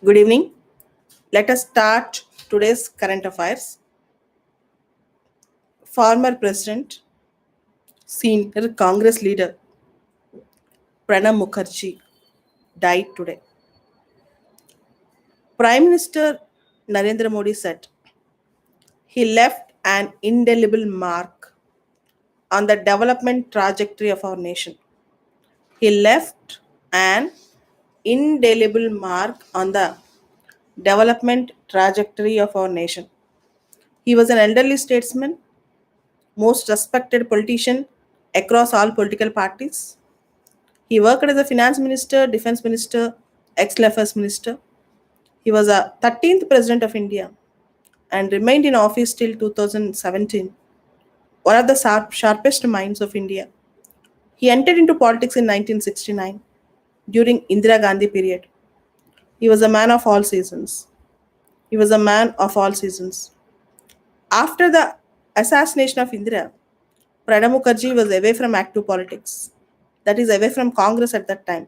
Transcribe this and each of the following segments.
Good evening. Let us start today's current affairs. Former President, senior Congress leader Pranab Mukherjee died today. Prime Minister Narendra Modi said he left an indelible mark on the development trajectory of our nation. He left an indelible mark on the development trajectory of our nation. He was an elderly statesman, most respected politician across all political parties. He worked as a finance minister, defense minister, external affairs minister. He was a 13th president of India and remained in office till 2017, one of the sharpest minds of India. He entered into politics in 1969 during Indira Gandhi period. He was a man of all seasons. He was a man of all seasons. After the assassination of Indira, Pranab Mukherjee was away from active politics, that is, away from Congress at that time.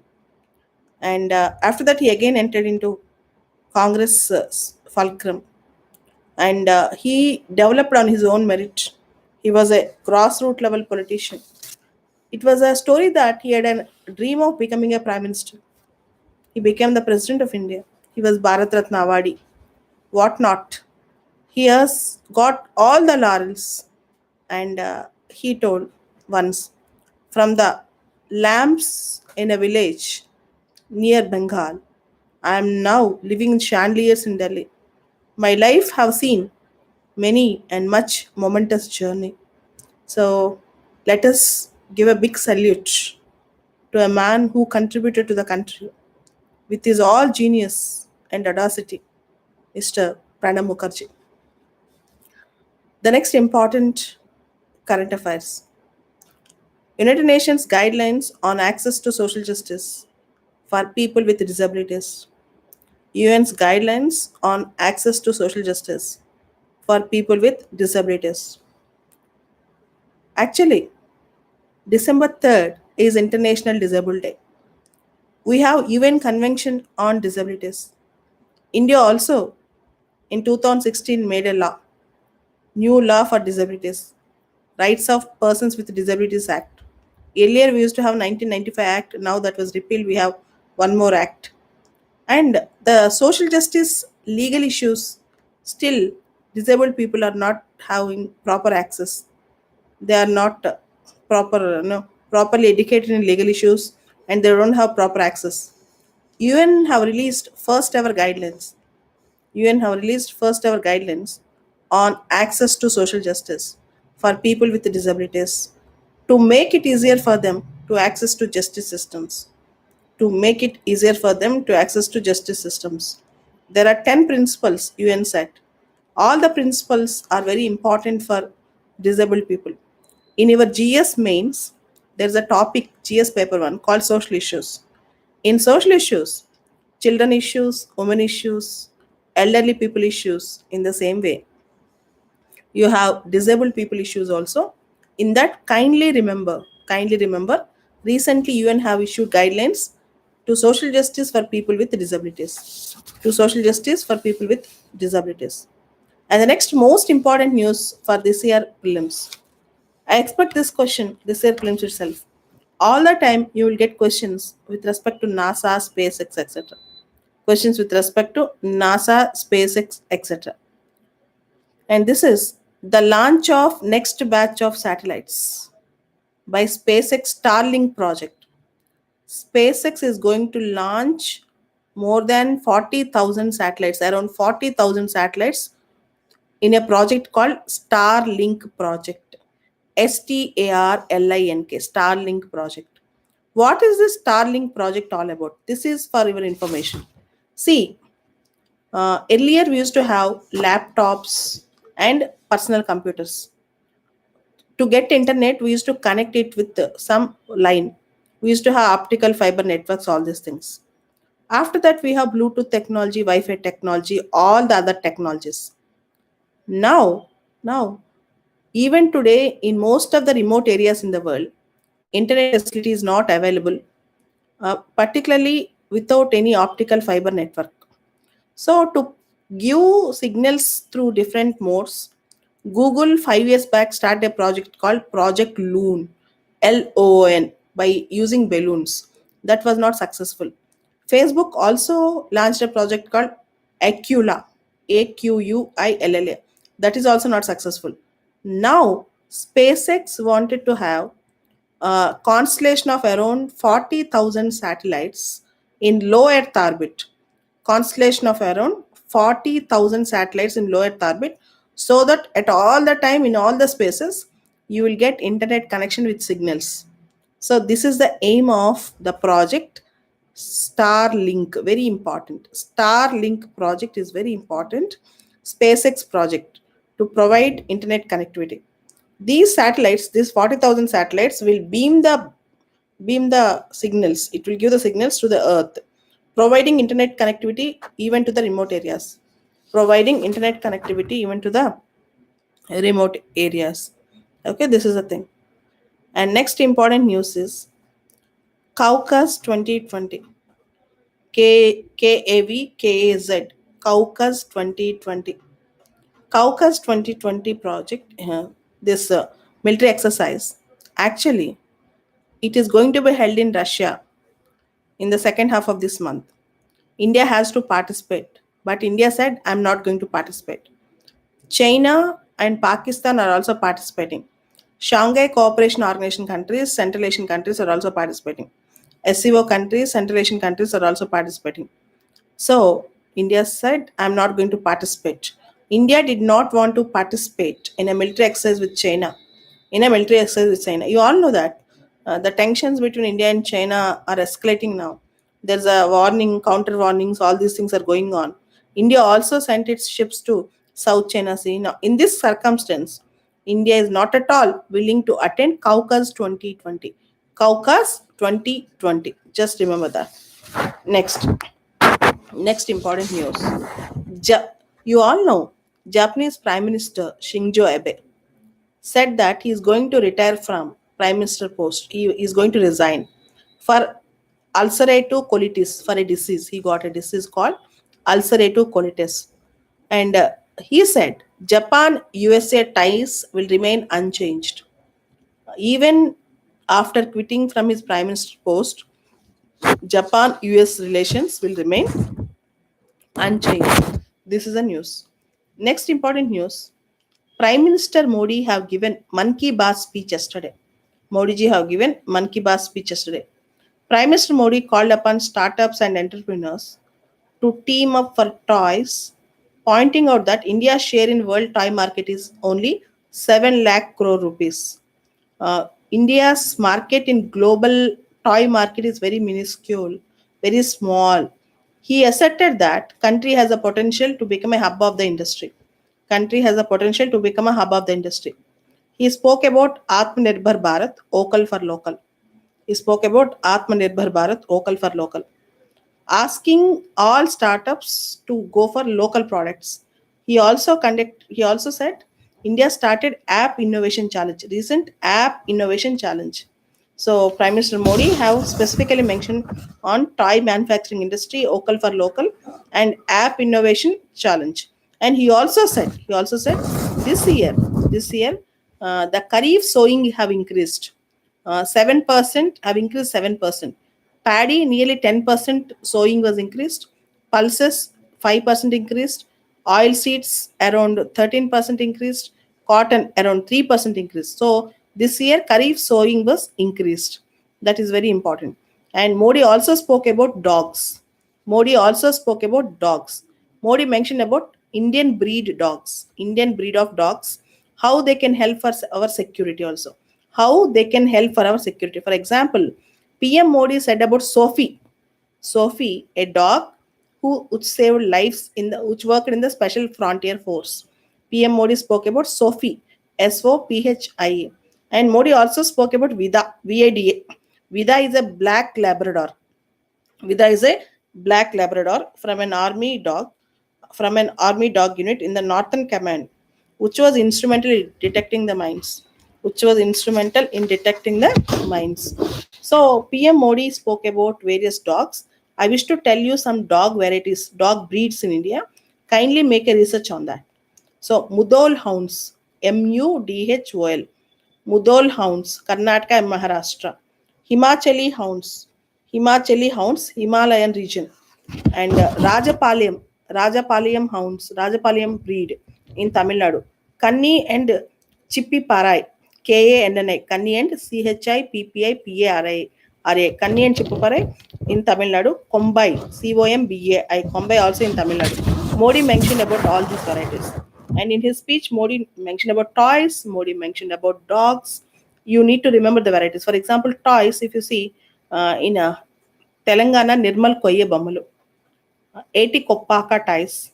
And after that, he again entered into Congress fulcrum, and he developed on his own merit. He was a grassroots level politician. It was a story that he had a dream of becoming a prime minister. He became the president of India. He was Bharat Ratna Awadi. What not? He has got all the laurels, and he told once, from the lamps in a village near Bengal, I am now living in chandeliers in Delhi. My life have seen many and much momentous journey. So let us give a big salute to a man who contributed to the country with his all genius and audacity, Mr. Pranab Mukherjee. The next important current affairs. United Nations guidelines on access to social justice for people with disabilities. UN's guidelines on access to social justice for people with disabilities. Actually, December 3rd is International Disabled Day. We have UN Convention on Disabilities. India also in 2016 made a law, new law for disabilities, Rights of Persons with Disabilities Act. Earlier we used to have 1995 Act, now that was repealed, we have one more act. And the social justice legal issues, still disabled people are not having proper access. They are not properly educated in legal issues, and they don't have proper access. UN have released first ever guidelines. UN have released first ever guidelines on access to social justice for people with disabilities to make it easier for them to access to justice systems. To make it easier for them to access to justice systems. There are 10 principles UN set. All the principles are very important for disabled people. In your GS mains, there's a topic, GS paper 1, called social issues. In social issues, children issues, women issues, elderly people issues, in the same way, you have disabled people issues also. In that, kindly remember, recently UN have issued guidelines to social justice for people with disabilities, to social justice for people with disabilities. And the next most important news for this year prelims, I expect this question this year prelims itself. All the time you will get questions with respect to NASA, SpaceX, etc. Questions with respect to NASA, SpaceX, etc. And this is the launch of next batch of satellites by SpaceX Starlink project. SpaceX is going to launch more than 40,000 satellites, around 40,000 satellites in a project called Starlink project. Starlink, Starlink project. What is this Starlink project all about? This is for your information. See, earlier we used to have laptops and personal computers. To get internet, we used to connect it with some line. We used to have optical fiber networks, all these things. After that, we have Bluetooth technology, Wi-Fi technology, all the other technologies. Now, even today, in most of the remote areas in the world, internet facility is not available, particularly without any optical fiber network. So to give signals through different modes, Google 5 years back started a project called Project Loon, LON, by using balloons. That was not successful. Facebook also launched a project called Aquila, Aquilla. That is also not successful. Now, SpaceX wanted to have a constellation of around 40,000 satellites in low Earth orbit. Constellation of around 40,000 satellites in low Earth orbit, so that at all the time in all the spaces you will get internet connection with signals. So this is the aim of the project Starlink. Very important. Starlink project is very important. SpaceX project to provide internet connectivity. These satellites, these 40,000 satellites, will beam the signals. It will give the signals to the earth, providing internet connectivity even to the remote areas. Providing internet connectivity even to the remote areas. Okay, this is the thing. And next important news is Caucus 2020. KAVKAZ. Caucus 2020. Caucus 2020 project, this military exercise, actually, it is going to be held in Russia in the second half of this month. India has to participate, but India said, I'm not going to participate. China and Pakistan are also participating. Shanghai Cooperation Organization countries, Central Asian countries are also participating. SCO countries, Central Asian countries are also participating. So India said, I'm not going to participate. India did not want to participate in a military exercise with China. You all know that the tensions between India and China are escalating now. There's a warning, counter warnings, all these things are going on. India also sent its ships to South China Sea. Now, in this circumstance, India is not at all willing to attend Caucus 2020. Caucus 2020. Just remember that. Next important news. Ja- you all know Japanese Prime Minister Shinzo Abe said that he is going to retire from Prime Minister post. He is going to resign for ulcerative colitis, for a disease. He got a disease called ulcerative colitis. And he said Japan USA ties will remain unchanged. Even after quitting from his Prime Minister post, Japan US relations will remain unchanged. This is the news. Next important news. Prime Minister Modi have given Man Ki Baat speech yesterday. Modi ji have given Man Ki Baat speech yesterday. Prime Minister Modi called upon startups and entrepreneurs to team up for toys, pointing out that India's share in world toy market is only 7 lakh crore rupees. India's market in global toy market is very minuscule, very small. He asserted that country has a potential to become a hub of the industry. Country has a potential to become a hub of the industry. He spoke about Atmanirbhar Bharat, vocal for local. He spoke about Atmanirbhar Bharat, vocal for local, asking all startups to go for local products. He also said India started app innovation challenge, recent app innovation challenge. So Prime Minister Modi have specifically mentioned on toy manufacturing industry, vocal for local, and app innovation challenge. And he also said this year the Kharif sowing have increased. 7% have increased 7%. Paddy nearly 10% sowing was increased. Pulses 5% increased. Oil seeds around 13% increased. Cotton around 3% increased. So this year Kharif sowing was increased. That is very important. And Modi also spoke about dogs. Modi also spoke about dogs. Modi mentioned about Indian breed of dogs, how they can help for our security also. How they can help for our security. For example, PM Modi said about Sophie, a dog which saved lives which worked in the Special Frontier Force. PM Modi spoke about Sophie, Sophia, and Modi also spoke about Vida, Vida. Vida is a black Labrador. Vida is a black Labrador from an army dog unit in the Northern Command, which was instrumental in detecting the mines. So PM Modi spoke about various dogs I wish to tell you some dog varieties, dog breeds in India. Kindly make a research on that. So, Mudhol hounds, Mudhol, Mudhol hounds, Karnataka and Maharashtra. Himachali hounds, Himalayan region. And Rajapalayam hounds, Rajapalayam breed in Tamil Nadu. Kanni and Chippi Parai, Kanni and Chippipari, Kanni and Chippaparai in Tamil Nadu. Kombai, Combai, Kombai also in Tamil Nadu. Modi mentioned about all these varieties. And in his speech, Modi mentioned about toys, Modi mentioned about dogs. You need to remember the varieties. For example, toys, if you see in Telangana, Nirmal Koye Bammalu. 80 Koppaka toys.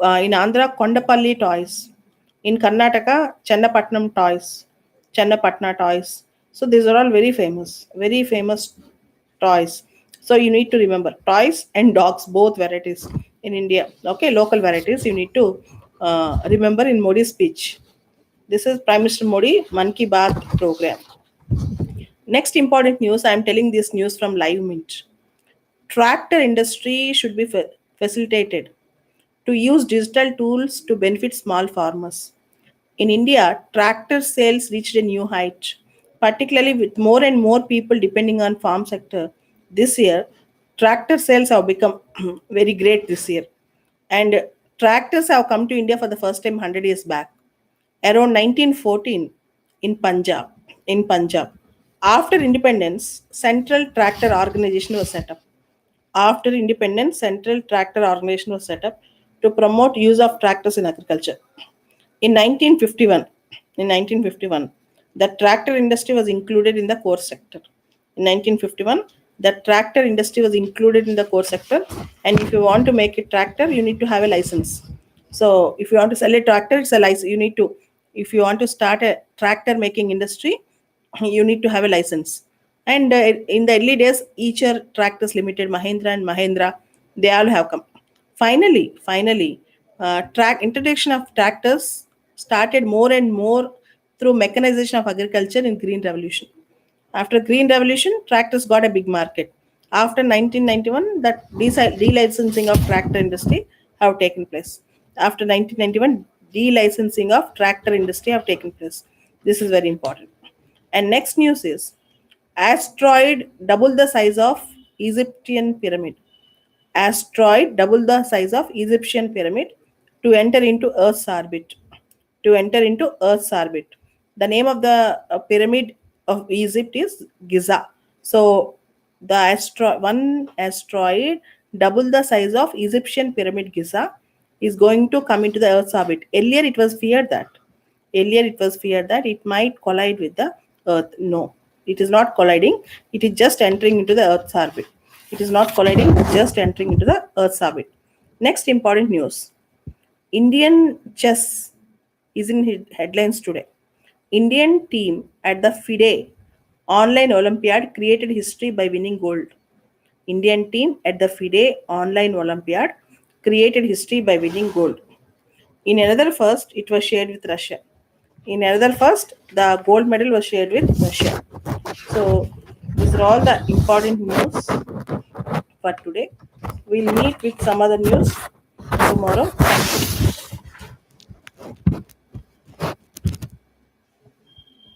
In Andhra, Kondapalli toys. In Karnataka, Chennapatnam toys. Chennapatna toys. So these are all very famous toys. So you need to remember toys and dogs, both varieties in India. Okay, local varieties you need to remember in Modi's speech. This is Prime Minister Modi Man Ki Baat program. Next important news, I am telling this news from Live Mint. Tractor industry should be facilitated to use digital tools to benefit small farmers. In India, tractor sales reached a new height, particularly with more and more people depending on farm sector. This year, tractor sales have become very great this year. And tractors have come to India for the first time 100 years back, around 1914 in Punjab. In Punjab, after independence, Central Tractor Organization was set up. After independence, Central Tractor Organization was set up to promote use of tractors in agriculture. In 1951, in 1951, the tractor industry was included in the core sector. In 1951, the tractor industry was included in the core sector, and if you want to make a tractor, you need to have a license. So, if you want to sell a tractor, it's a license. You need to, if you want to start a tractor making industry, you need to have a license. And in the early days, Eicher Tractors Limited, Mahindra and Mahindra, they all have come. Finally, track introduction of tractors started more and more through mechanization of agriculture in Green Revolution. After Green Revolution, tractors got a big market. After 1991, that delicensing of tractor industry have taken place. After 1991, delicensing of tractor industry have taken place. This is very important. And next news is asteroid double the size of Egyptian pyramid. Asteroid double the size of Egyptian pyramid to enter into Earth's orbit. To enter into Earth's orbit. The name of the pyramid of Egypt is Giza. So the one asteroid double the size of Egyptian pyramid Giza is going to come into the Earth's orbit. Earlier it was feared that it might collide with the Earth. No, it is not colliding. It is just entering into the Earth's orbit. It is not colliding, just entering into the Earth's orbit. Next important news. Indian chess is in headlines today. Indian team at the FIDE online Olympiad created history by winning gold. Indian team at the FIDE online Olympiad created history by winning gold. In another first, it was shared with Russia. In another first, the gold medal was shared with Russia. So these are all the important news for today. We'll meet with some other news tomorrow. Thank you.